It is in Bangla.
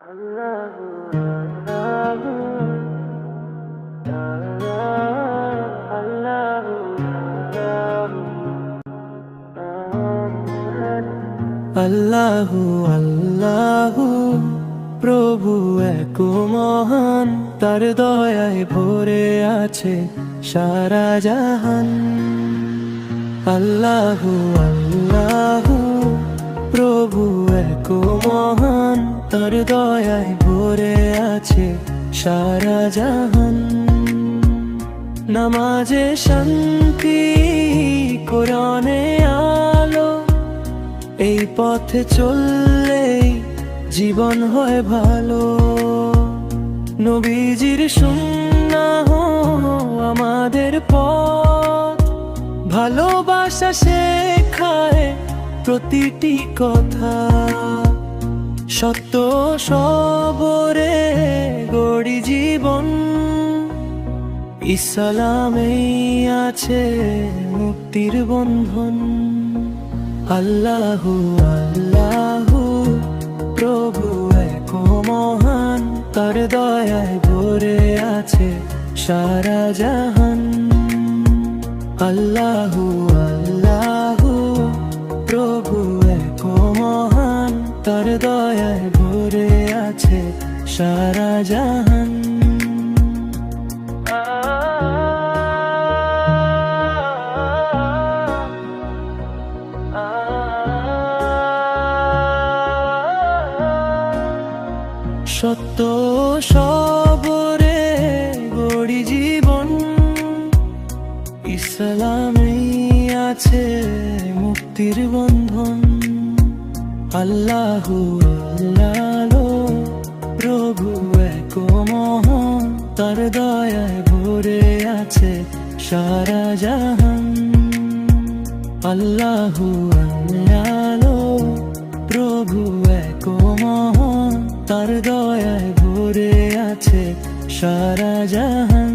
আল্লাহু আল্লাহু প্রভু এক মহান, তার দয়ায় ভরে আছে সারা জাহান। আল্লাহু আল্লাহু প্রভু এক মহান, তার দয়ায় ভরে আছে সারা জাহান। নামাজে শান্তি, কোরআনে আলো, এই পথে চললেই জীবন হয় ভালো। নবীজির সুন্নাহ আমাদের পথ, ভালোবাসা শেখায় প্রতিটি কথা। সত্য সবরে গড়ি জীবন, ইসলামেই আছে মুক্তির বন্ধন। আল্লাহু আল্লাহু প্রভু এক মহান, তার দয়ায় ভরে আছে সারা জাহান। আল্লাহু আল্লাহু প্রভু এক মহান, তার দয়ায় ভরে আছে সারা জাহান। সত্য সবরে গড়ি জীবন, ইসলামেই আছে মুক্তির বন্ধন। আল্লাহু আল্লাহু প্রভু এক মহান, তার দয়ায় ভরে আছে সারা জাহান। আল্লাহু আল্লাহু প্রভু এক মহান, তার দয়ায় ভরে আছে সারা জাহান।